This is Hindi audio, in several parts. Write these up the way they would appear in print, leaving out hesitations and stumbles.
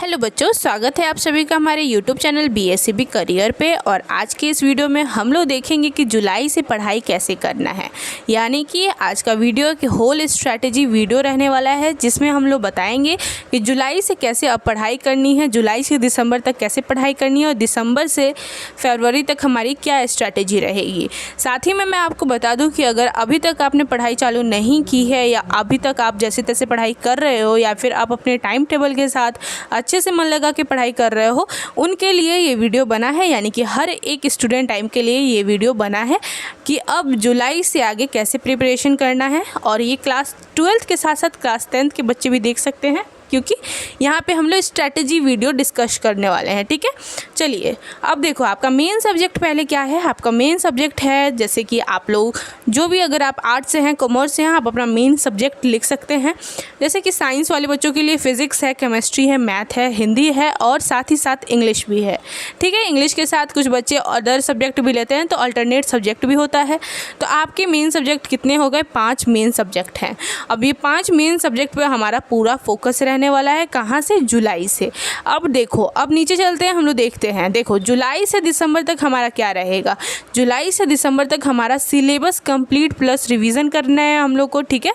हेलो बच्चों, स्वागत है आप सभी का हमारे YouTube चैनल BSCB करियर पे। और आज के इस वीडियो में हम लोग देखेंगे कि जुलाई से पढ़ाई कैसे करना है। यानी कि आज का वीडियो की होल स्ट्रैटेजी वीडियो रहने वाला है, जिसमें हम लोग बताएंगे कि जुलाई से कैसे अब पढ़ाई करनी है, जुलाई से दिसंबर तक कैसे पढ़ाई करनी है और दिसंबर से फरवरी तक हमारी क्या स्ट्रैटेजी रहेगी। साथ ही में मैं आपको बता दूँ कि अगर अभी तक आपने पढ़ाई चालू नहीं की है या अभी तक आप जैसे तैसे पढ़ाई कर रहे हो या फिर आप अपने टाइम टेबल के साथ अच्छे से मन लगा के पढ़ाई कर रहे हो, उनके लिए ये वीडियो बना है। यानी कि हर एक स्टूडेंट टाइम के लिए ये वीडियो बना है कि अब जुलाई से आगे कैसे प्रिपरेशन करना है। और ये क्लास 12th के साथ साथ क्लास 10th के बच्चे भी देख सकते हैं, क्योंकि यहाँ पे हम लोग स्ट्रैटेजी वीडियो डिस्कस करने वाले हैं। ठीक है, चलिए अब देखो आपका मेन सब्जेक्ट पहले क्या है। आपका मेन सब्जेक्ट है, जैसे कि आप लोग जो भी, अगर आप आर्ट्स से हैं, कॉमर्स से हैं, आप अपना मेन सब्जेक्ट लिख सकते हैं। जैसे कि साइंस वाले बच्चों के लिए फिज़िक्स है, केमिस्ट्री है, मैथ है, हिंदी है और साथ ही साथ इंग्लिश भी है। ठीक है, इंग्लिश के साथ कुछ बच्चे अदर सब्जेक्ट भी लेते हैं, तो अल्टरनेट सब्जेक्ट भी होता है। तो आपके मेन सब्जेक्ट कितने हो गए? 5 मेन सब्जेक्ट हैं। अब ये 5 मेन सब्जेक्ट पर हमारा पूरा फोकस रहने वाला है। कहाँ से? जुलाई से। अब देखो, अब नीचे चलते हैं, हम लोग देखते हैं। देखो, जुलाई से दिसंबर तक हमारा क्या रहेगा। जुलाई से दिसंबर तक हमारा सिलेबस कंप्लीट प्लस रिवीजन करना है हम लोग को। ठीक है,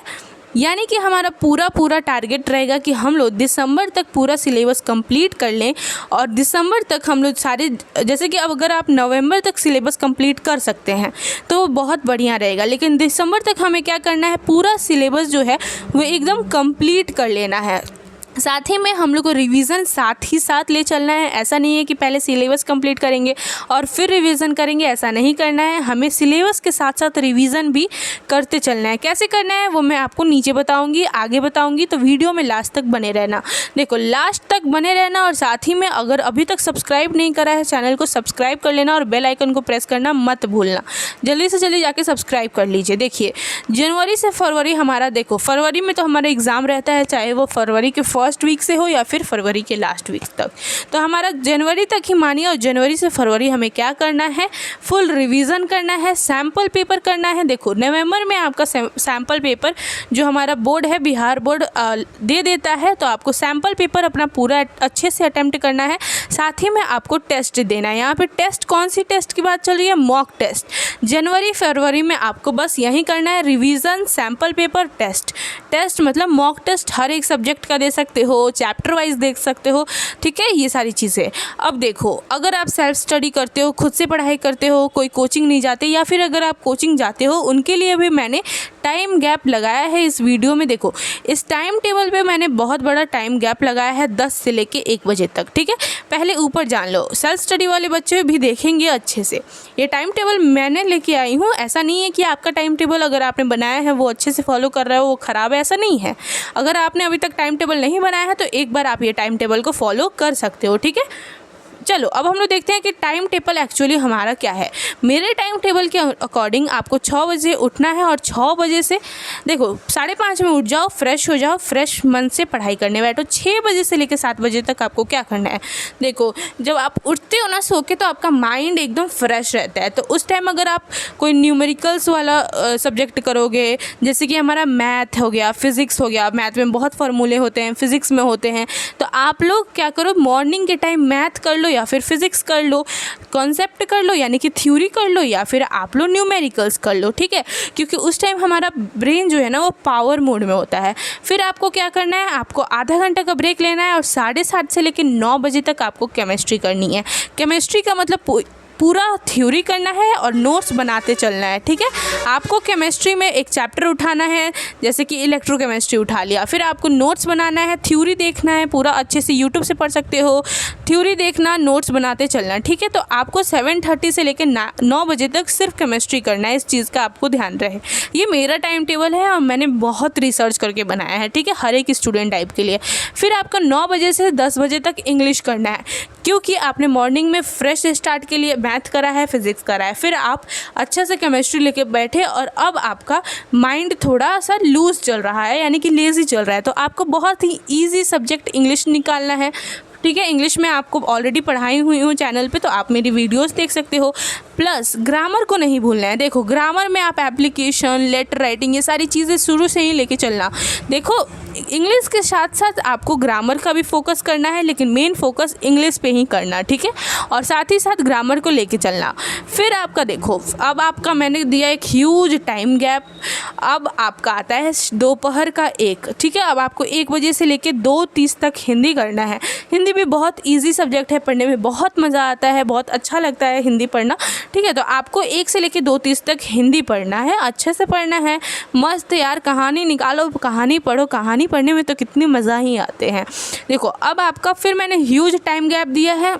यानी कि हमारा पूरा टारगेट रहेगा कि हम लोग दिसंबर तक पूरा सिलेबस कंप्लीट कर लें। और दिसंबर तक हम लोग सारे, जैसे कि अब अगर आप नवंबर तक सिलेबस कंप्लीट कर सकते हैं तो बहुत बढ़िया रहेगा, लेकिन दिसंबर तक हमें क्या करना है, पूरा सिलेबस जो है वो एकदम कंप्लीट कर लेना है। साथ ही में हम लोग को रिवीजन साथ ही साथ ले चलना है। ऐसा नहीं है कि पहले सिलेबस कंप्लीट करेंगे और फिर रिवीजन करेंगे, ऐसा नहीं करना है। हमें सिलेबस के साथ साथ रिवीजन भी करते चलना है। कैसे करना है वो मैं आपको नीचे बताऊंगी, आगे बताऊंगी, तो वीडियो में लास्ट तक बने रहना। देखो, लास्ट तक बने रहना। और साथ ही में अगर अभी तक सब्सक्राइब नहीं करा है चैनल को, सब्सक्राइब कर लेना और बेल आइकन को प्रेस करना मत भूलना। जल्दी से जल्दी जाके सब्सक्राइब कर लीजिए। देखिए, जनवरी से फरवरी हमारा, देखो फरवरी में तो हमारा एग्ज़ाम रहता है, चाहे वो फरवरी के फर्स्ट वीक से हो या फिर फरवरी के लास्ट वीक तक। तो हमारा जनवरी तक ही मानिए। और जनवरी से फरवरी हमें क्या करना है, फुल रिवीजन करना है, सैम्पल पेपर करना है। देखो, नवंबर में आपका सैम्पल पेपर जो हमारा बोर्ड है, बिहार बोर्ड दे देता है, तो आपको सैम्पल पेपर अपना पूरा अच्छे से अटेम्प्ट करना है। साथ ही में आपको टेस्ट देना है। यहाँ पे टेस्ट, कौन सी टेस्ट की बात चल रही है? Mock test. जनवरी फरवरी में आपको बस यही करना है, revision, sample paper, test. Test मतलब मॉक टेस्ट हर एक सब्जेक्ट का दे सकते हो, चैप्टर वाइज देख सकते हो। ठीक है, ये सारी चीज़ें। अब देखो, अगर आप सेल्फ स्टडी करते हो, खुद से पढ़ाई करते हो, कोई कोचिंग नहीं जाते, या फिर अगर आप कोचिंग जाते हो, उनके लिए भी मैंने टाइम गैप लगाया है इस वीडियो में। देखो, इस टाइम टेबल पे मैंने बहुत बड़ा टाइम गैप लगाया है, 10 से लेके 1 बजे तक। ठीक है, पहले ऊपर जान लो, सेल्फ स्टडी वाले बच्चे भी देखेंगे अच्छे से। ये टाइम टेबल मैंने लेके आई हूँ। ऐसा नहीं है कि आपका टाइम टेबल अगर आपने बनाया है वो अच्छे से फॉलो कर रहे हो वो ख़राब है, ऐसा नहीं है। अगर आपने अभी तक टाइम टेबल नहीं बनाया है तो एक बार आप ये टाइम टेबल को फॉलो कर सकते हो। ठीक है, चलो अब हम लोग देखते हैं कि टाइम टेबल एक्चुअली हमारा क्या है। मेरे टाइम टेबल के अकॉर्डिंग आपको 6 बजे उठना है और 6 बजे से, देखो 5:30 में उठ जाओ, फ्रेश हो जाओ, फ्रेश मन से पढ़ाई करने बैठो। 6 बजे से लेकर 7 बजे तक आपको क्या करना है, देखो जब आप उठते हो ना सो के, तो आपका माइंड एकदम फ्रेश रहता है। तो उस टाइम अगर आप कोई न्यूमेरिकल्स वाला सब्जेक्ट करोगे, जैसे कि हमारा मैथ हो गया, फिज़िक्स हो गया, मैथ में बहुत फार्मूले होते हैं, फिज़िक्स में होते हैं, तो आप लोग क्या करो, मॉर्निंग के टाइम मैथ कर लो या फिर फिज़िक्स कर लो, कॉन्सेप्ट कर लो यानी कि थ्योरी कर लो, या फिर आप लोग न्यूमेरिकल्स कर लो। ठीक है, क्योंकि उस टाइम हमारा ब्रेन जो है ना वो पावर मोड में होता है। फिर आपको क्या करना है, आपको आधा घंटा का ब्रेक लेना है और 7:30 से लेकर 9 बजे तक आपको केमिस्ट्री करनी है। केमिस्ट्री का मतलब पूरा थ्योरी करना है और नोट्स बनाते चलना है। ठीक है, आपको केमिस्ट्री में एक चैप्टर उठाना है, जैसे कि इलेक्ट्रोकेमिस्ट्री उठा लिया, फिर आपको नोट्स बनाना है, थ्योरी देखना है, पूरा अच्छे से यूट्यूब से पढ़ सकते हो, थ्योरी देखना, नोट्स बनाते चलना। ठीक है, तो आपको 7:30 से लेकर 9 बजे तक सिर्फ केमिस्ट्री करना है। इस चीज़ का आपको ध्यान रहे। ये मेरा टाइम टेबल है और मैंने बहुत रिसर्च करके बनाया है। ठीक है, हर एक स्टूडेंट टाइप के लिए। फिर आपका 9 बजे से 10 बजे तक इंग्लिश करना है, क्योंकि आपने मॉर्निंग में फ्रेश स्टार्ट के लिए मैथ करा है, फिज़िक्स करा है, फिर आप अच्छा से केमिस्ट्री लेके बैठे और अब आपका माइंड थोड़ा सा लूज़ चल रहा है, यानी कि लेज़ी चल रहा है, तो आपको बहुत ही ईजी सब्जेक्ट इंग्लिश निकालना है। ठीक है, इंग्लिश में आपको ऑलरेडी पढ़ाई हुई हूँ चैनल पे, तो आप मेरी वीडियोस देख सकते हो। प्लस ग्रामर को नहीं भूलना है। देखो, ग्रामर में आप एप्लीकेशन, लेटर राइटिंग, ये सारी चीज़ें शुरू से ही लेके चलना। देखो, इंग्लिश के साथ साथ आपको ग्रामर का भी फोकस करना है, लेकिन मेन फोकस इंग्लिश पे ही करना, ठीक है, और साथ ही साथ ग्रामर को लेके चलना। फिर आपका देखो, अब आपका मैंने दिया एक ह्यूज टाइम गैप। अब आपका आता है दोपहर का 1, ठीक है। अब आपको 1 बजे से लेके 2:30 तक हिंदी करना है। हिंदी भी बहुत ईजी सब्जेक्ट है, पढ़ने में बहुत मज़ा आता है, बहुत अच्छा लगता है हिंदी पढ़ना, ठीक है। तो आपको 1 से लेके 2:30 तक हिंदी पढ़ना है, अच्छे से पढ़ना है, मस्त यार। कहानी निकालो, कहानी पढ़ो, कहानी पढ़ने में तो कितनी मज़ा ही आते हैं। देखो अब आपका फिर मैंने ह्यूज टाइम गैप दिया है।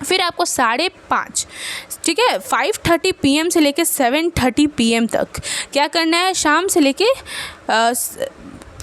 फिर आपको 5:30, ठीक है, 5:30 PM से लेके 7:30 PM तक क्या करना है। शाम से लेके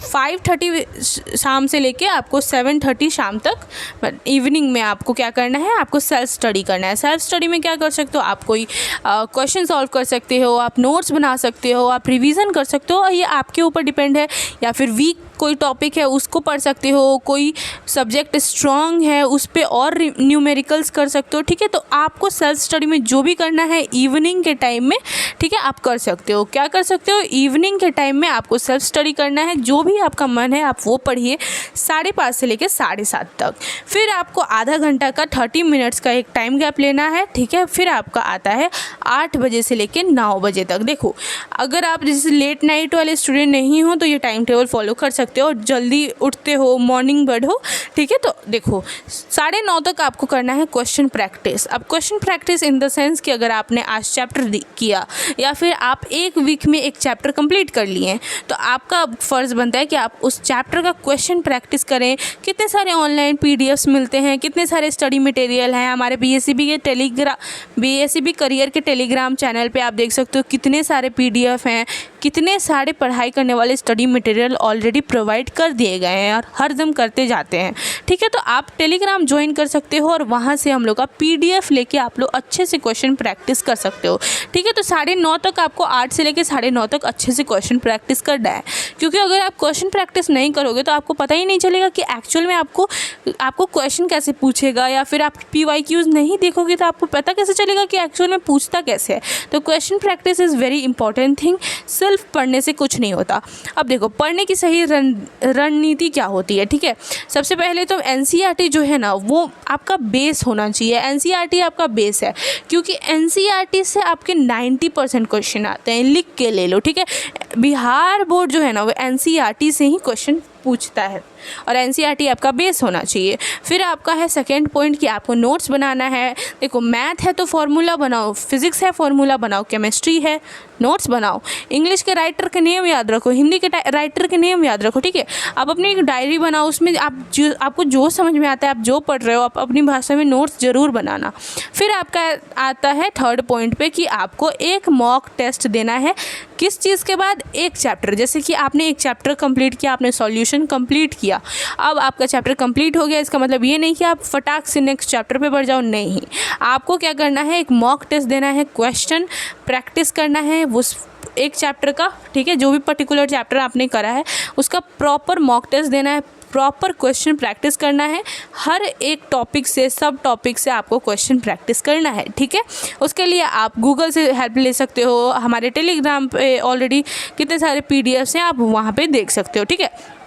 5:30 शाम से लेके आपको 7:30 शाम तक इवनिंग में आपको क्या करना है, आपको सेल्फ स्टडी करना है। सेल्फ स्टडी में क्या कर सकते हो, आप कोई क्वेश्चन सॉल्व कर सकते हो, आप नोट्स बना सकते हो, आप रिवीजन कर सकते हो, और ये आपके ऊपर डिपेंड है। या फिर वीक कोई टॉपिक है उसको पढ़ सकते हो, कोई सब्जेक्ट स्ट्रॉन्ग है उस पर और न्यूमेरिकल्स कर सकते हो, ठीक है। तो आपको सेल्फ स्टडी में जो भी करना है इवनिंग के टाइम में, ठीक है, आप कर सकते हो। क्या कर सकते हो, इवनिंग के टाइम में आपको सेल्फ स्टडी करना है, जो भी आपका मन है आप वो पढ़िए 5:30 से लेकर 7:30 तक। फिर आपको आधा घंटा का 30 मिनट्स का एक टाइम गैप लेना है, ठीक है। फिर आपका आता है 8 बजे से लेकर 9 बजे तक। देखो अगर आप जैसे लेट नाइट वाले स्टूडेंट नहीं हो तो ये टाइम टेबल फॉलो कर सकते हो, जल्दी उठते हो, मॉर्निंग बर्ड हो, ठीक है। तो देखो 9:30 तक आपको करना है क्वेश्चन प्रैक्टिस। अब question practice in the sense कि अगर आपने आज चैप्टर किया या फिर आप एक वीक में एक चैप्टर कंप्लीट कर लिए तो आपका फ़र्ज़ बनता है कि आप उस चैप्टर का क्वेश्चन प्रैक्टिस करें। कितने सारे ऑनलाइन PDFs मिलते हैं, कितने सारे स्टडी मटेरियल हैं हमारे BSCB करियर के टेलीग्राम चैनल पे आप देख सकते हो कितने सारे PDF हैं, कितने सारे पढ़ाई करने वाले स्टडी मटेरियल ऑलरेडी प्रोवाइड कर दिए गए हैं और हर दम करते जाते हैं, ठीक है। तो आप टेलीग्राम ज्वाइन कर सकते हो और वहाँ से हम लोग का PDF लेके आप लोग अच्छे से क्वेश्चन प्रैक्टिस कर सकते हो, ठीक है। तो 9:30 तक आपको 8 से लेके 9:30 तक अच्छे से क्वेश्चन प्रैक्टिस करना है, क्योंकि अगर आप क्वेश्चन प्रैक्टिस नहीं करोगे तो आपको पता ही नहीं चलेगा कि एक्चुअल में आपको क्वेश्चन कैसे पूछेगा, या फिर आप PYQs नहीं देखोगे तो आपको पता कैसे चलेगा कि एक्चुअल में पूछता कैसे है। तो question practice is very important thing, सिर्फ पढ़ने से कुछ नहीं होता। अब देखो पढ़ने की सही रणनीति क्या होती है, ठीक है। सबसे पहले तो NCERT जो है ना वो आपका बेस होना चाहिए। NCERT आपका बेस है, क्योंकि NCERT से आपके 90% क्वेश्चन आते हैं, लिख के ले लो, ठीक है। बिहार बोर्ड जो है ना वो NCERT से ही क्वेश्चन पूछता है और NCERT आपका बेस होना चाहिए। फिर आपका है सेकंड पॉइंट कि आपको नोट्स बनाना है। देखो मैथ है तो फॉर्मूला बनाओ, फिजिक्स है फॉर्मूला बनाओ, केमिस्ट्री है नोट्स बनाओ, इंग्लिश के राइटर के नेम याद रखो, हिंदी के राइटर के नेम याद रखो, ठीक है। आप अपनी एक डायरी बनाओ, उसमें आपको जो समझ में आता है, आप जो पढ़ रहे हो, आप अपनी भाषा में नोट्स ज़रूर बनाना। फिर आपका आता है थर्ड पॉइंट पे कि आपको एक मॉक टेस्ट देना है। किस चीज़ के बाद, एक चैप्टर, जैसे कि आपने एक चैप्टर कंप्लीट किया, आपने सॉल्यूशन कंप्लीट किया, अब आपका चैप्टर कंप्लीट हो गया, इसका मतलब ये नहीं कि आप फटाक से नेक्स्ट चैप्टर पे बढ़ जाओ, नहीं। आपको क्या करना है, एक मॉक टेस्ट देना है, क्वेश्चन प्रैक्टिस करना है उस एक चैप्टर का, ठीक है। जो भी पर्टिकुलर चैप्टर आपने करा है उसका प्रॉपर मॉक टेस्ट देना है, प्रॉपर क्वेश्चन प्रैक्टिस करना है। हर एक टॉपिक से, सब टॉपिक से आपको क्वेश्चन प्रैक्टिस करना है, ठीक है। उसके लिए आप गूगल से हेल्प ले सकते हो, हमारे टेलीग्राम पे ऑलरेडी कितने सारे PDFs हैं, आप वहाँ पे देख सकते हो, ठीक है।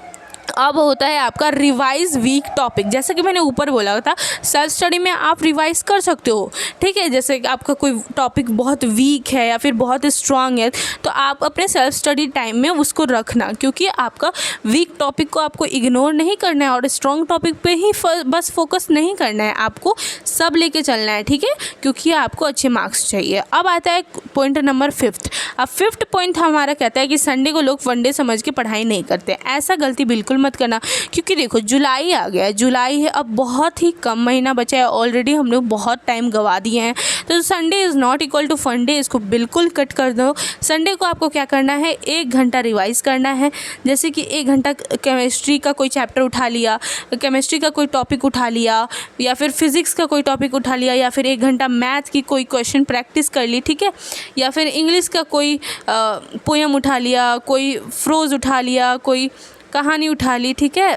अब होता है आपका रिवाइज वीक टॉपिक। जैसे कि मैंने ऊपर बोला था, सेल्फ स्टडी में आप रिवाइज कर सकते हो, ठीक है। जैसे कि आपका कोई टॉपिक बहुत वीक है या फिर बहुत स्ट्रांग है तो आप अपने सेल्फ स्टडी टाइम में उसको रखना, क्योंकि आपका वीक टॉपिक को आपको इग्नोर नहीं करना है और स्ट्रांग टॉपिक पे ही बस फोकस नहीं करना है, आपको सब लेके चलना है, ठीक है, क्योंकि आपको अच्छे मार्क्स चाहिए। अब आता है पॉइंट नंबर 5। अब 5th पॉइंट हमारा कहता है कि संडे को लोग फंडे समझ के पढ़ाई नहीं करते। ऐसा गलती बिल्कुल मत करना, क्योंकि देखो जुलाई आ गया है, जुलाई है, अब बहुत ही कम महीना बचा है, ऑलरेडी हम लोग बहुत टाइम गवा दिए हैं। तो Sunday is not equal to funday, इसको बिल्कुल कट कर दो। संडे को आपको क्या करना है, 1 घंटा रिवाइज करना है। जैसे कि 1 घंटा केमिस्ट्री का कोई चैप्टर उठा लिया, केमिस्ट्री का कोई टॉपिक उठा लिया, या फिर फिज़िक्स का कोई टॉपिक उठा लिया, या फिर 1 घंटा मैथ की कोई क्वेश्चन प्रैक्टिस कर ली, ठीक है। या फिर इंग्लिश का कोई पोएम उठा लिया, कोई फ्रोज़ उठा लिया, कोई कहानी उठा ली, ठीक है।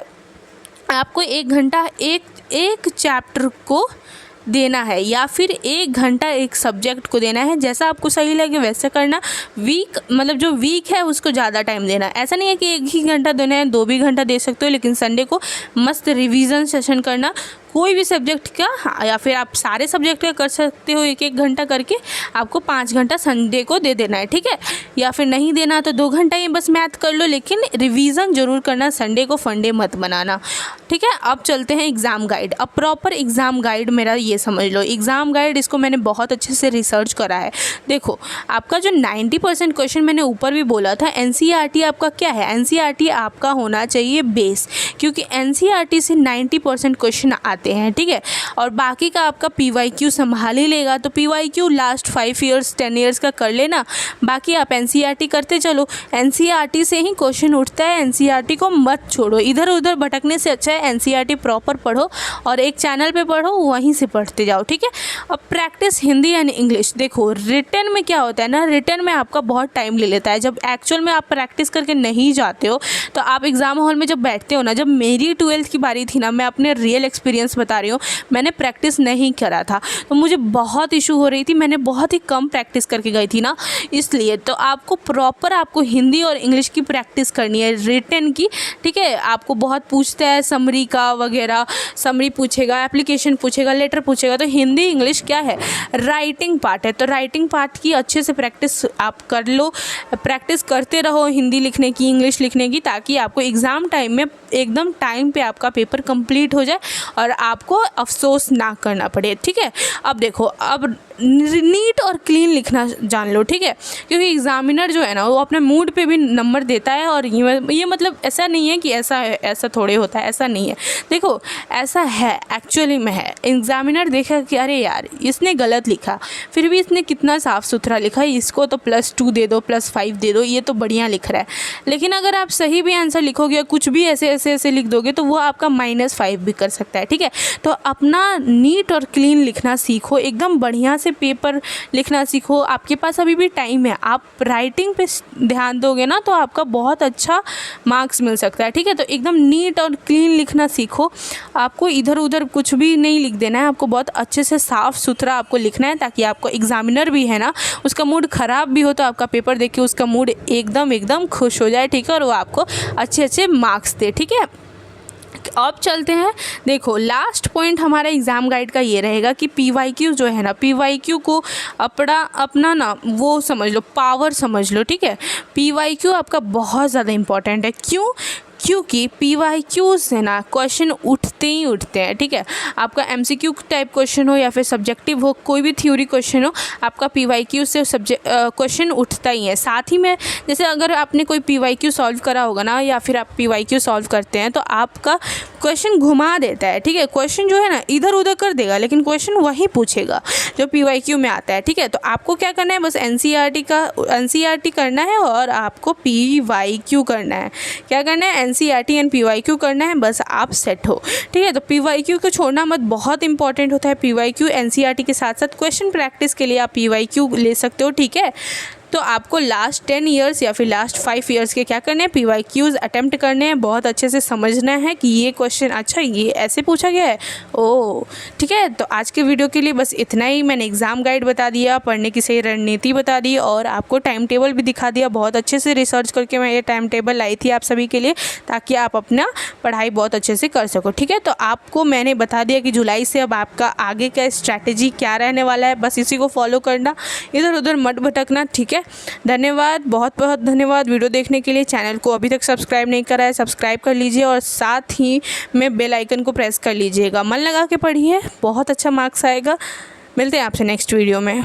आपको 1 घंटा एक चैप्टर को देना है या फिर 1 घंटा एक सब्जेक्ट को देना है, जैसा आपको सही लगे वैसे करना। वीक मतलब जो वीक है उसको ज़्यादा टाइम देना, ऐसा नहीं है कि 1 ही घंटा देना है, 2 भी घंटा दे सकते हो, लेकिन संडे को मस्त रिवीजन सेशन करना कोई भी सब्जेक्ट का, या फिर आप सारे सब्जेक्ट का कर सकते हो 1-1 घंटा करके। आपको 5 घंटा संडे को दे देना है, ठीक है। या फिर नहीं देना तो 2 घंटा ही बस मैथ कर लो, लेकिन रिवीजन ज़रूर करना, संडे को फंडे मत बनाना, ठीक है। अब चलते हैं एग्ज़ाम गाइड। अब प्रॉपर एग्ज़ाम गाइड मेरा ये समझ लो, एग्ज़ाम गाइड इसको मैंने बहुत अच्छे से रिसर्च करा है। देखो आपका जो 90% क्वेश्चन मैंने ऊपर भी बोला था, NCERT आपका क्या है, NCERT आपका होना चाहिए बेस, क्योंकि NCERT से 90% क्वेश्चन आते हैं, ठीक है। और बाकी का आपका PYQ संभाल ही लेगा, तो PYQ लास्ट 5 ईयर्स 10 ईयर्स का कर लेना, बाकी आप NCERT करते चलो। NCERT से ही क्वेश्चन उठता है, NCERT को मत छोड़ो, इधर उधर भटकने से अच्छा है NCERT प्रॉपर पढ़ो और एक चैनल पे पढ़ो, वहीं से पढ़ते जाओ, ठीक है। अब प्रैक्टिस हिंदी एंड इंग्लिश। देखो रिटन में क्या होता है ना, रिटन में आपका बहुत टाइम ले लेता है। जब एक्चुअल में आप प्रैक्टिस करके नहीं जाते हो, तो आप एग्ज़ाम हॉल में जब बैठते हो ना, जब मेरी 12th की बारी थी ना, मैं अपने रियल एक्सपीरियंस बता रही हूँ, मैंने प्रैक्टिस नहीं करा था तो मुझे बहुत इशू हो रही थी, मैंने बहुत ही कम प्रैक्टिस करके गई थी ना, इसलिए। तो आपको प्रॉपर आपको हिंदी और इंग्लिश की प्रैक्टिस करनी है, रिटन की, ठीक है। आपको बहुत पूछता है समरी का वगैरह, समरी पूछेगा, एप्लीकेशन पूछेगा, लेटर पूछेगा, तो हिंदी इंग्लिश क्या है, राइटिंग पार्ट है, तो राइटिंग पार्ट की अच्छे से प्रैक्टिस आप कर लो, प्रैक्टिस करते रहो हिंदी लिखने की, इंग्लिश लिखने की, ताकि आपको एग्ज़ाम टाइम में एकदम टाइम पे आपका पेपर कंप्लीट हो जाए और आपको अफसोस ना करना पड़े, ठीक है। अब देखो, अब नीट और क्लीन लिखना जान लो, ठीक है, क्योंकि एग्जामिनर जो है ना, वो अपने मूड पे भी नंबर देता है। और ये मतलब ऐसा नहीं है कि ऐसा है, ऐसा थोड़े होता है, ऐसा नहीं है। देखो ऐसा है, एक्चुअली में है। एग्जामिनर देखा कि अरे यार इसने गलत लिखा, फिर भी इसने कितना साफ़ सुथरा लिखा है, इसको तो +2 दे दो, +5 दे दो, ये तो बढ़िया लिख रहा है। लेकिन अगर आप सही भी आंसर लिखोगे, कुछ भी ऐसे लिख दोगे, तो वो आपका -5 भी कर सकता है, ठीक है। तो अपना नीट और क्लीन लिखना सीखो, एकदम बढ़िया से पेपर लिखना सीखो। आपके पास अभी भी टाइम है, आप राइटिंग पे ध्यान दोगे ना, तो आपका बहुत अच्छा मार्क्स मिल सकता है, ठीक है। तो एकदम नीट और क्लीन लिखना सीखो, आपको इधर उधर कुछ भी नहीं लिख देना है, आपको बहुत अच्छे से साफ़ सुथरा आपको लिखना है, ताकि आपको एग्जामिनर भी है ना, उसका मूड ख़राब भी हो तो आपका पेपर देख के उसका मूड एकदम खुश हो जाए, ठीक है, और वो आपको अच्छे मार्क्स दे, ठीक है। अब चलते हैं, देखो लास्ट पॉइंट हमारा एग्ज़ाम गाइड का ये रहेगा कि PYQ जो है ना, PYQ को अपना ना वो समझ लो, पावर समझ लो, ठीक है। PYQ आपका बहुत ज़्यादा इम्पॉर्टेंट है। क्योंकि PYQ से ना क्वेश्चन उठते ही उठते हैं, ठीक है। आपका MCQ टाइप क्वेश्चन हो या फिर सब्जेक्टिव हो, कोई भी थ्योरी क्वेश्चन हो, आपका PYQ से क्वेश्चन उठता ही है। साथ ही में जैसे अगर आपने कोई PYQ सॉल्व करा होगा ना, या फिर आप PYQ सॉल्व करते हैं, तो आपका क्वेश्चन घुमा देता है, ठीक है। क्वेश्चन जो है ना इधर उधर कर देगा, लेकिन क्वेश्चन वही पूछेगा जो PYQ में आता है, ठीक है। तो आपको क्या करना है, बस NCERT करना है और आपको PYQ करना है। क्या करना है, NCERT एंड PYQ करना है, बस आप सेट हो, ठीक है। तो PYQ को छोड़ना मत, बहुत इंपॉर्टेंट होता है PYQ। NCERT के साथ साथ क्वेश्चन प्रैक्टिस के लिए आप PYQ ले सकते हो, ठीक है। तो आपको लास्ट 10 ईयर्स या फिर लास्ट 5 ईयर्स के क्या करने हैं, PYQs अटेम्प्ट करने हैं, बहुत अच्छे से समझना है कि ये क्वेश्चन अच्छा ये ऐसे पूछा गया है, ओह ठीक है। तो आज के वीडियो के लिए बस इतना ही। मैंने एग्ज़ाम गाइड बता दिया, पढ़ने की सही रणनीति बता दी, और आपको टाइम टेबल भी दिखा दिया। बहुत अच्छे से रिसर्च करके मैं ये टाइम टेबल लाई थी आप सभी के लिए, ताकि आप अपना पढ़ाई बहुत अच्छे से कर सको, ठीक है। तो आपको मैंने बता दिया कि जुलाई से अब आपका आगे का स्ट्रैटेजी क्या रहने वाला है, बस इसी को फॉलो करना, इधर उधर मत भटकना, ठीक है। धन्यवाद, बहुत बहुत धन्यवाद वीडियो देखने के लिए। चैनल को अभी तक सब्सक्राइब नहीं करा है, सब्सक्राइब कर लीजिए, और साथ ही में बेल आइकन को प्रेस कर लीजिएगा। मन लगा के पढ़िए, बहुत अच्छा मार्क्स आएगा। मिलते हैं आपसे नेक्स्ट वीडियो में।